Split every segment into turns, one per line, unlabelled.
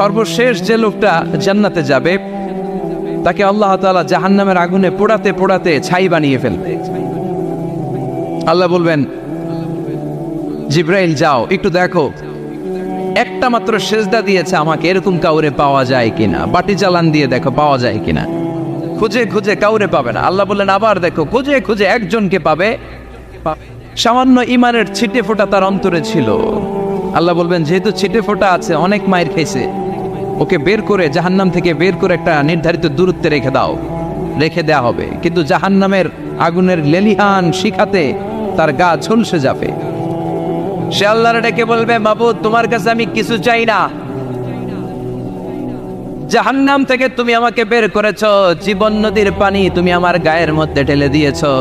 সর্বশেষ যে লোকটা জান্নাতে যাবে তাকে আল্লাহ তাআলা জাহান্নামের আগুনে পোড়াতে পোড়াতে ছাই বানিয়ে ফেলবে। আল্লাহ বলবেন, জিব্রাইল যাও একটু দেখো, একটা মাত্র সেজদা দিয়েছে আমাকে, এরকম কাউরে পাওয়া যায় কিনা। বাটি চালান দিয়ে দেখো পাওয়া যায় কিনা। খুঁজে খুঁজে কাউরে পাবে না। আল্লাহ বললেন আবার দেখো, খুঁজে খুঁজে একজনকে পাবে। সামান্য ইমানের ছিটে ফোঁটা তার অন্তরে ছিল। আল্লাহ বলবেন, যেহেতু ছিটে ফোঁটা আছে, অনেক মায়ের খাইছে, ওকে বের করে জাহান্নাম থেকে বের করে একটা নির্ধারিত দূরত্বে রেখে দাও। রেখে দেয়া হবে, কিন্তু জাহান্নামের আগুনের লেলিহান শিখাতে তার গা ঝলসে যাবে। সে আল্লাহর ডেকে বলবে, মাবুদ তোমার কাছে আমি কিছু চাই না, জাহান্নাম থেকে তুমি আমাকে বের করেছো, জীবন নদীর পানি তুমি আমার গায়ের মধ্যে ঢেলে দিয়েছো,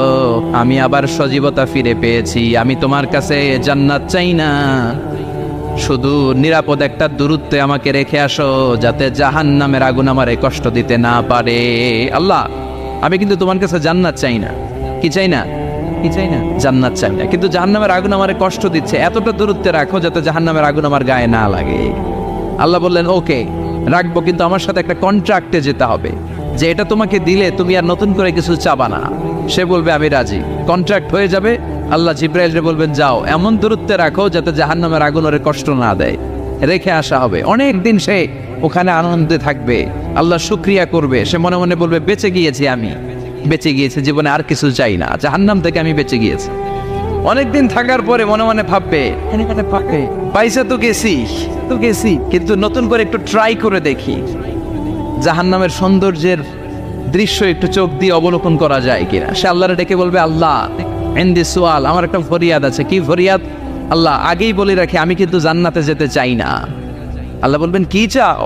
আমি আবার সজীবতা ফিরে পেয়েছি। আমি তোমার কাছে জান্নাত চাই না, শুধু নিরাপদ একটা দূরত্বে আমাকে রেখে আসো, যাতে জাহান্নামের আগুন আমারে কষ্ট দিতে না পারে। আল্লাহ, আমি কিন্তু তোমার কাছে জান্নাত চাই না। কি চাই না? কি চাই না? জান্নাত চাই না, কিন্তু জাহান্নামের আগুন আমারে কষ্ট দিচ্ছে, এতটা দূরত্বে রাখো যাতে জাহান্নামের আগুন আমার গায়ে না লাগে। আল্লাহ বললেন, ওকে রাখবো, কিন্তু আমার সাথে একটা কন্ট্রাক্টে যেতে হবে, যে এটা তোমাকে দিলে তুমি আর নতুন করে কিছু চাবা না। সে বলবে আমি রাজি, কন্ট্রাক্ট হয়ে যাবে। আল্লাহ জিব্রাইলকে বলবেন, যাও এমন দূরত্বে রাখো যাতে জাহান্নামের আগুন ওরে কষ্ট না দেয়। রেখে আসা হবে, অনেক দিন সে ওখানে আনন্দে থাকবে, আল্লাহ শুকরিয়া করবে। সে মনে মনে বলবে, বেঁচে গিয়েছি, আমি বেঁচে গিয়েছি, জীবনে আর কিছু চাই না, জাহান্নাম থেকে আমি বেঁচে গিয়েছি। অনেকদিন থাকার পরে মনে মনে ভাববে, পাইসা তো গেছি, কিন্তু নতুন করে একটু ট্রাই করে দেখি, জাহান্নামের সৌন্দর্যের দৃশ্য একটু চোখ দিয়ে অবলোকন করা যায় কিনা। সে আল্লাহরে ডেকে বলবে, আল্লাহ ইনদি সুআল, আমার একটা ফরিয়াদ আছে। কি ফরিয়াদ? আল্লাহ আগেই বলে রাখি, আমি কিন্তু জান্নাতে যেতে চাই না। আল্লাহ বলবেন, কি চাও?